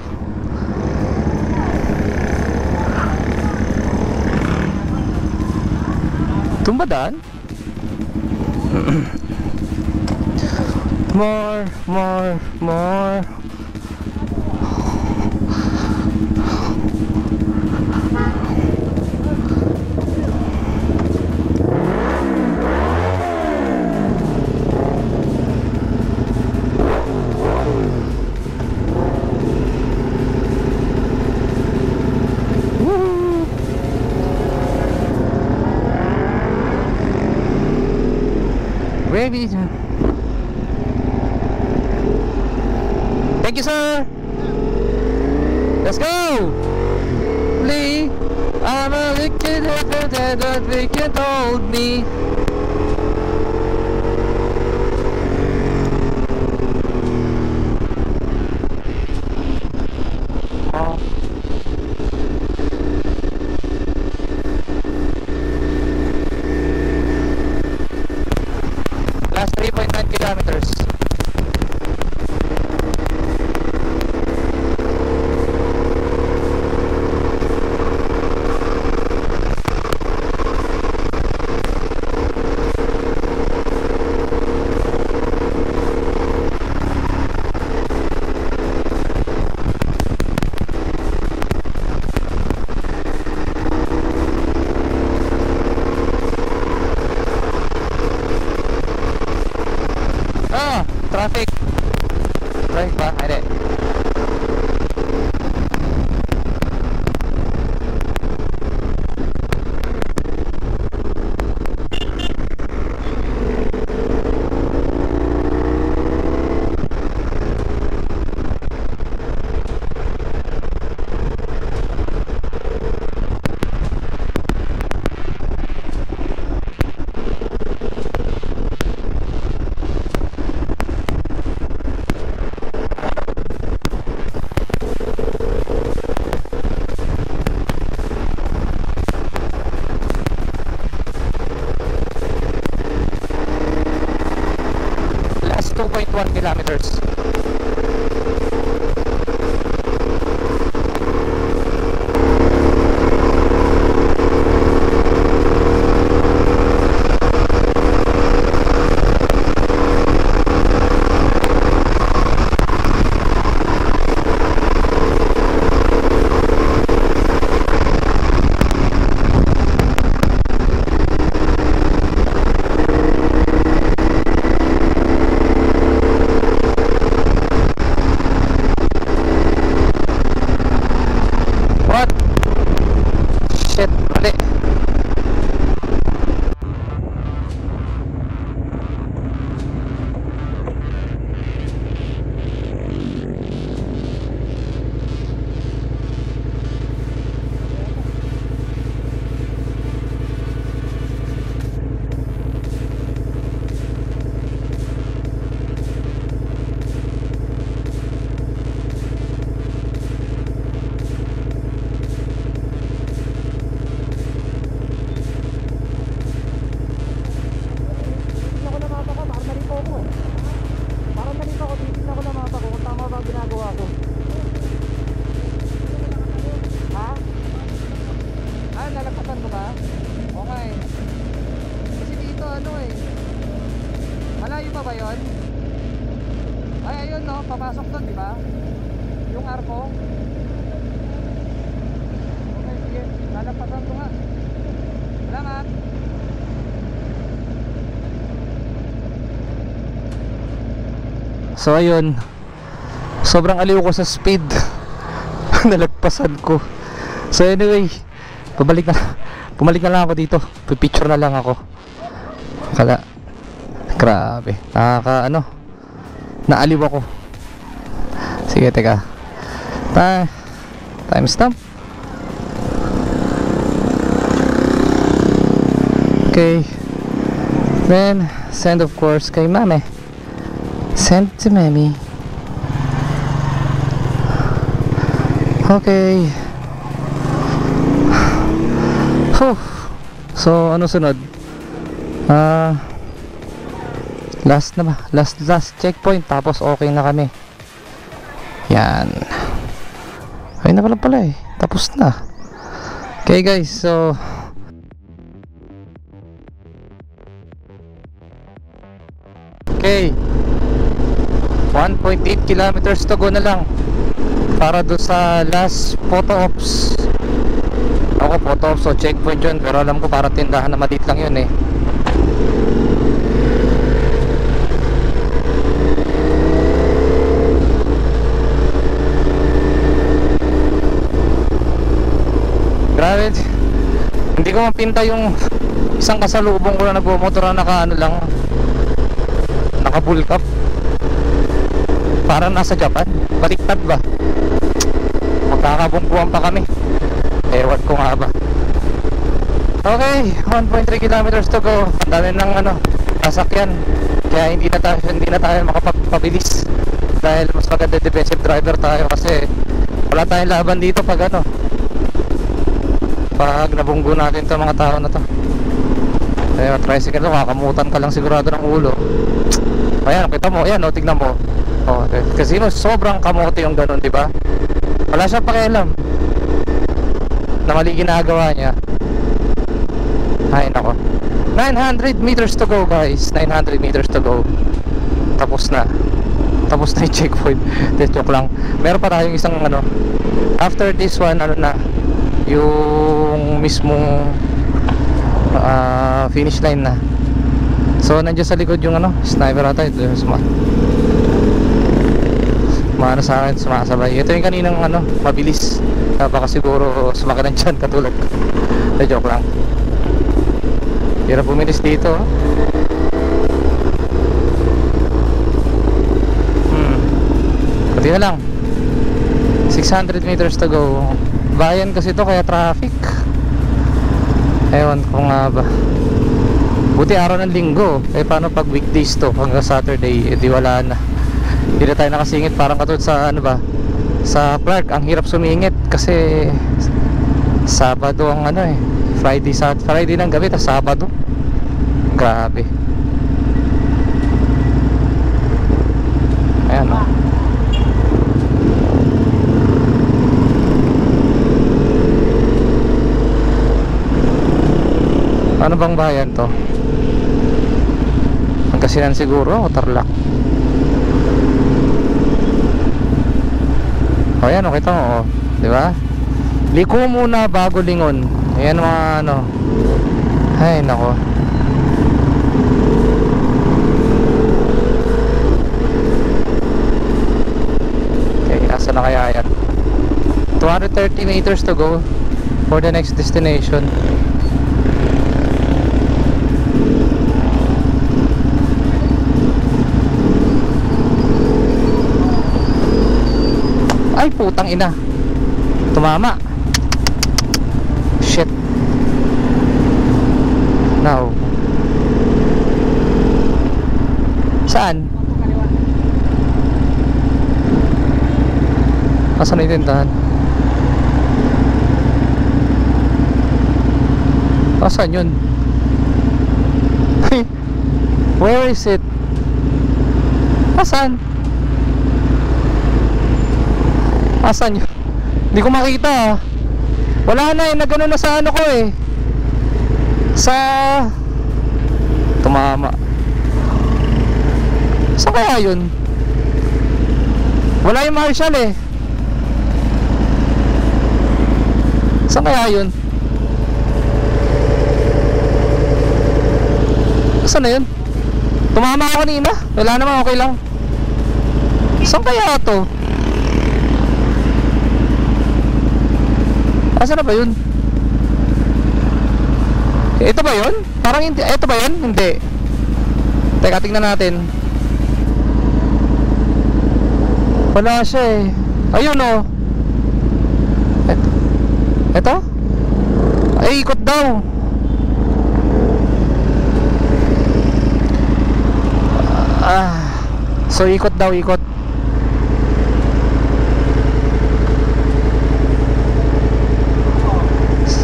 Tumbadan? More. Baby. Thank you, sir. Let's go. Lee, I'm a wicked that wicked told me. Last 3.9 kilometers. Traffic. Traffic ba? Hindi. Last 2.1 kilometers. pa ba yun? Ay, ayun no, papasok doon, di ba? Yung arko. Okay, sige. Lalapasan ko nga. Salamat. So ayun, sobrang aliw ko sa speed. Nalagpasan ko. So anyway, pumalik na lang ako dito. Pipicture na lang ako. Kala, grabe, naaliw ako. Sige, teka. Time stamp. Okay. Then send of course kay mami. Send to mami. Okay. So ano sunod? Last na ba? Last checkpoint, tapos okay na kami. Yan. Ay na pala eh. Tapos na. Okay guys, so okay, 1.8 kilometers to go na lang para do sa last photo ops. Ako photo ops o checkpoint yun, pero alam ko para tindahan na maliit lang yun eh. Grabe, hindi ko mapinta yung isang kasalubong ko na nagbumotor na naka full cup. Parang nasa Japan. Baliktad ba? Magkakabungkuhan pa kami. Ewan ko nga ba. Okay, 1.3 kilometers to go. Ang dami ng sasakyan. Kaya hindi na tayo makapagpabilis. Dahil mas maganda defensive driver tayo kasi wala tayong laban dito pag pag nabunggo natin itong mga tao na to. Kaya tricycle to, kakamutan ka lang sigurado ng ulo. Ayan, kita mo, ayan, tignan mo. Kasi sobrang kamote yung ganun, di ba? Wala siyang pakialam na mali ginagawa niya. Ay nako, 900 meters to go guys. 900 meters to go. Tapos na yung checkpoint. Joke lang. Meron pa tayong isang after this one, yung mismong finish line na. So nandiyan sa likod yung sniper ata ito, sa akin, sumasabay. Ito yung kaninang mabilis. Baka siguro sumakit ng tiyan katulad ko. Joke lang. Hirap pumilis dito. Pati na lang. 600 meters to go. Bayan kasi to kaya traffic. Ewan ko nga ba. Buti araw ng linggo. Paano pag weekdays to hanggang Saturday, di wala na. Hindi na tayo nakasingit. Parang katulad sa sa Clark, ang hirap sumingit kasi Sabado ang Friday ng gabi tapos Sabado. Grabe. Ayan o. Ano bang bayan to? Pangasinan siguro o Tarlac? O yan, o kita mo, di ba? Liko muna bago lingon. Ayan mga ay nako. Okay, nasa na kaya yan? 230 meters to go for the next destination. Ay putang ina, tumama. Shit. Now saan? Asan na yung tindahan? Asan yun? Where is it? Asan? Asan yun? Hindi ko makita. Wala na nagano na sa ko sa tumama. Saan kaya yun? Wala yung Marshall eh. Saan kaya yun? Saan na yun? Tumama ako kanina. Wala naman, okay lang. Saan kaya to? Asa na ba yun? Ito ba yun? Parang hindi. Ito ba yun? Hindi. Teka, tingnan natin. Wala siya eh. Ayun oh. Ito? Ay, ikot daw. So ikot daw, ikot.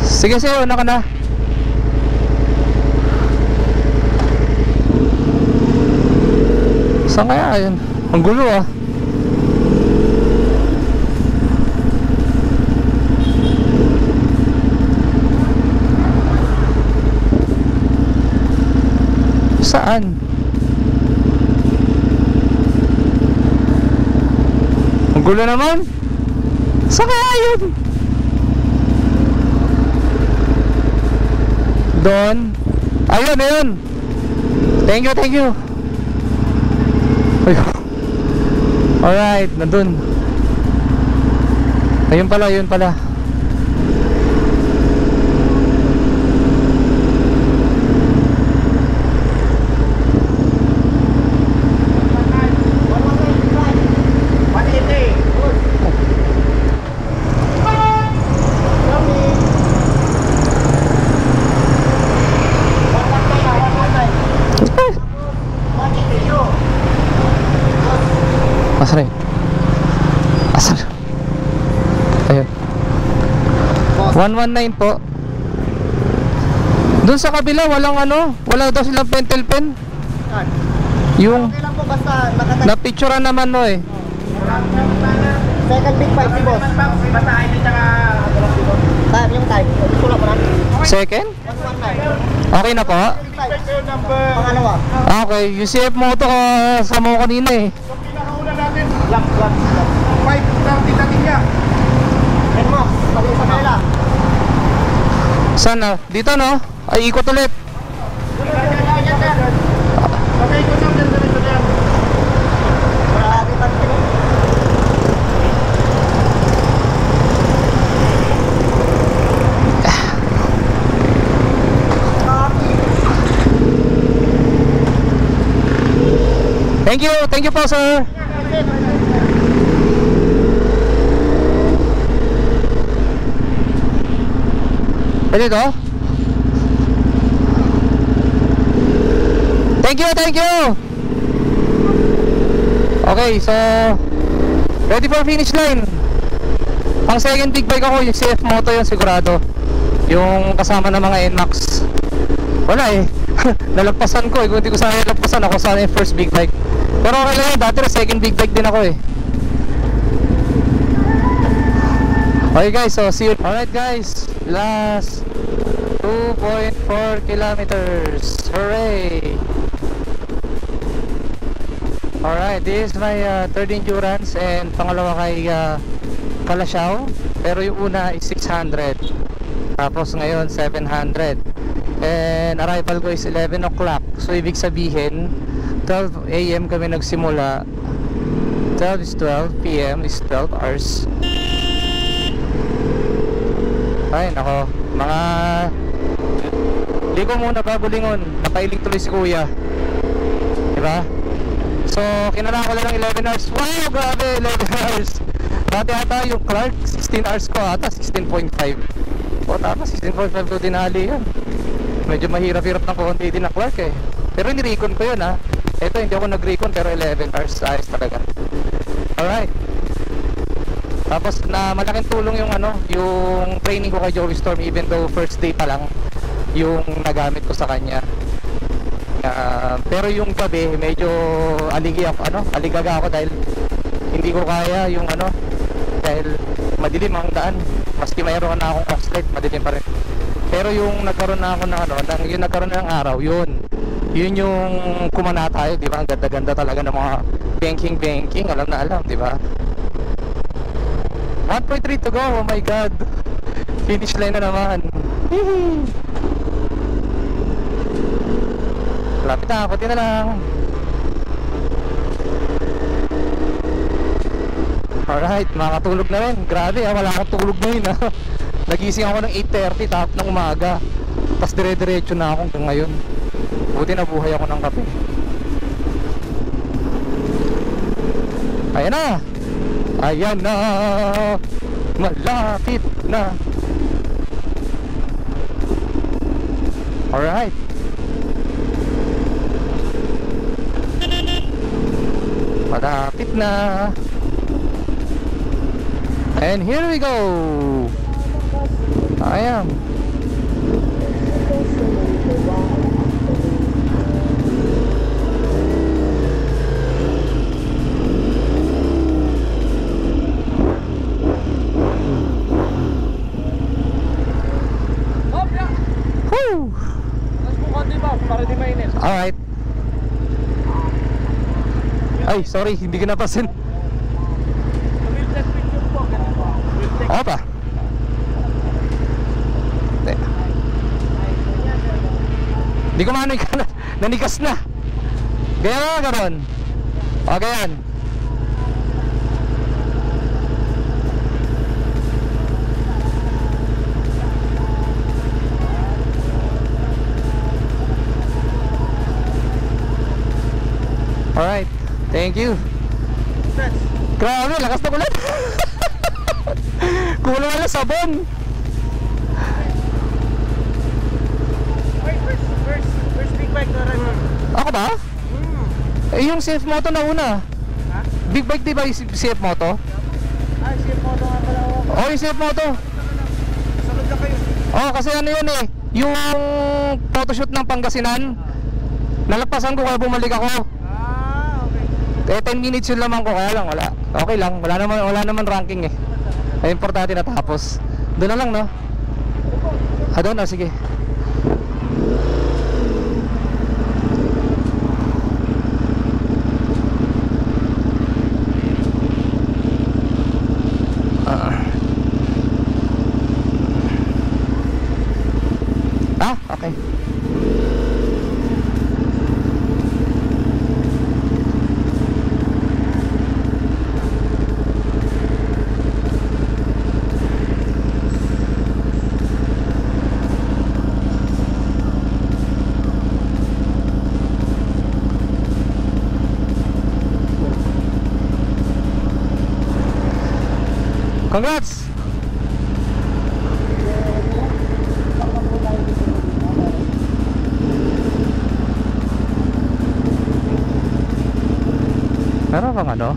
Sige, sige, una ka na. Saan kaya yun? Ang gulo ah. Saan? Ang gulo naman. Saan kaya yun? Doon. Ayun, ayun. Thank you, thank you. Alright, nandun. Ayun pala, ayun pala. Asan eh? Asan? Ayun 119 po. Doon sa kabila walang ano, wala daw silang pentel pen. Yung Okay lang po basta nakatag napicturean naman no eh. second big five si boss. Basahin din tsaka time yung time. Sulat mo na. Second? 119. Okay na po. Pangalawa. Okay, yung CF Moto ko sa mo kanina eh. Lap. 5:30 natin niya. And mo, pali sa kanila. Saan na? Dito no? Ay ikot ulit. Okay, ikot lang dyan. Marami pa rin. Thank you po sir. Pwede to? Thank you. Okay, so ready for finish line. Ang second big bike ako, yung CF Moto yun sigurado. Yung kasama ng mga NMAX. Wala eh. Nalagpasan ko eh. Kung hindi ko sana nalagpasan, ako sana yung first big bike. Pero okay lang yun, dati na second big bike din ako eh. Okay guys, so see you. Alright guys, last 2.4 kilometers. Hooray! Alright, this is my third endurance and pangalawa kay Calasiao. Pero yung una is 600. Tapos ngayon 700. And arrival ko is 11 o'clock. So ibig sabihin 12 AM kami nagsimula. 12 is 12, PM is 12 hours. Ay nako, mga ligo muna bago lingon. Napailing tuloy si kuya, diba? So kinala ko lang ng 11 hours. Wow, grabe, 11 hours. Dati ata yung Clark 16 hours ko ata, 16.5. O tama, 16.5 ko dinali yan. Medyo mahirap-hirap ng konti din na Clark eh. Pero ni-recon ko yun ha. Ito hindi ako nag-recon pero 11 hours ayos talaga. Alright. Tapos na malaking tulong yung ano, yung training ko kay Joey Storm, even though first day pa lang yung nagamit ko sa kanya. Pero yung gabi medyo aligaga ako dahil hindi ko kaya yung ano, dahil madilim ang daan. Maski mayroon na akong off-light, madilim pa rin. Pero yung nagkaroon na ako ng ano, yung nagkaroon na ng araw, yun Yun yung kumana tayo, di ba? Ang ganda-ganda talaga ng mga banking, alam na alam, di ba? 1.3 to go, oh my god. Finish line na naman. Lapit na, konti na lang. Alright, makakatulog na rin. Grabe wala akong tulog ngayon Nagising ako ng 8:30 tapos ng umaga. Tapos dire-diretso na ako hanggang ngayon. Buti nabuhay ako ng kape. Ayan na. Ayan na. Malapit na. Alright. Malapit na. And here we go. Ayan. Woo! Alright. Ay, sorry, hindi ko napasin. Oo pa. Hindi ko maanoy ka na. Nanigas na. Gaya na gano'n. O, gayan. Alright, thank you. Grabe, lakas na ulit. Kulang na sabon. First big bike na rin. Ako ba? Eh, yung CF Moto na una. Ha? Big bike di ba yung CF Moto? Ay, CF Moto nga pala ako. Oh, yung CF Moto. Sunod na kayo. Oh, kasi ano yun eh, yung photoshoot ng Pangasinan. Nalapasan ko kaya bumalik ako. Okay. Eh 10 minutes yun lamang ko, kaya lang wala. Okay lang, wala naman ranking eh. Ay importante natapos. Doon na lang no. Doon na, sige. Okay. Congrats! Meron bang ano?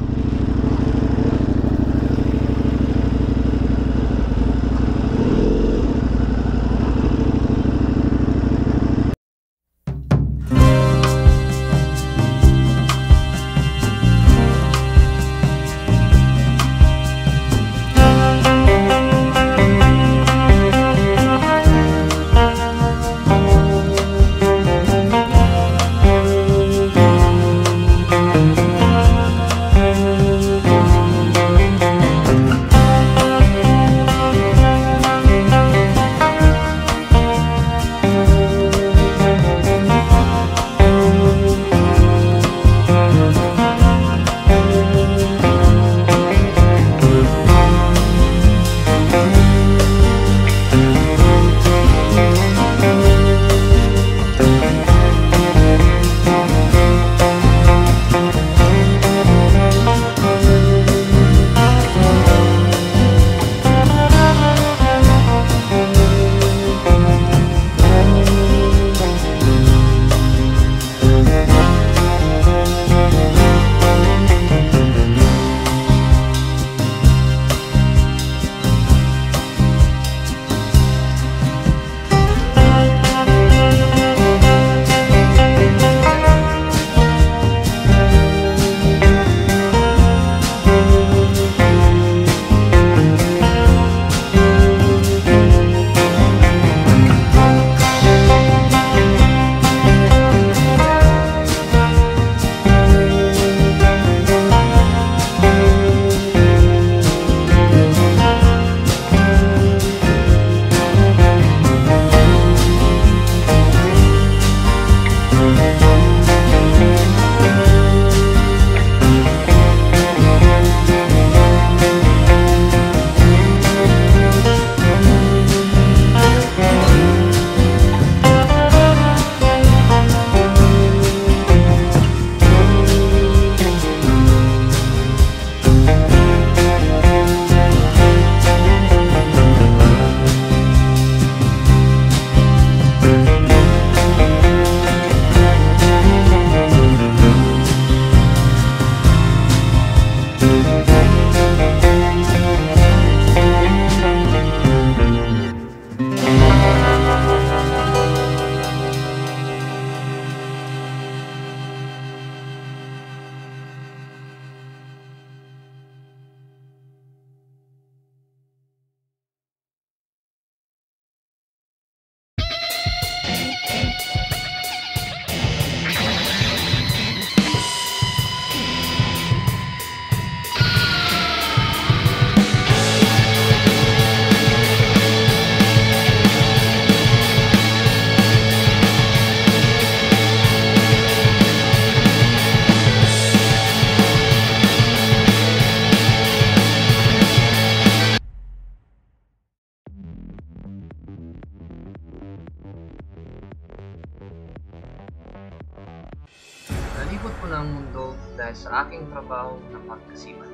Palibot ko na ang mundo dahil sa aking trabaho na pagkasiman.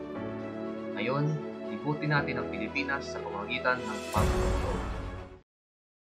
Ngayon, libutin natin ang Pilipinas sa pamamagitan ng pagtutulog.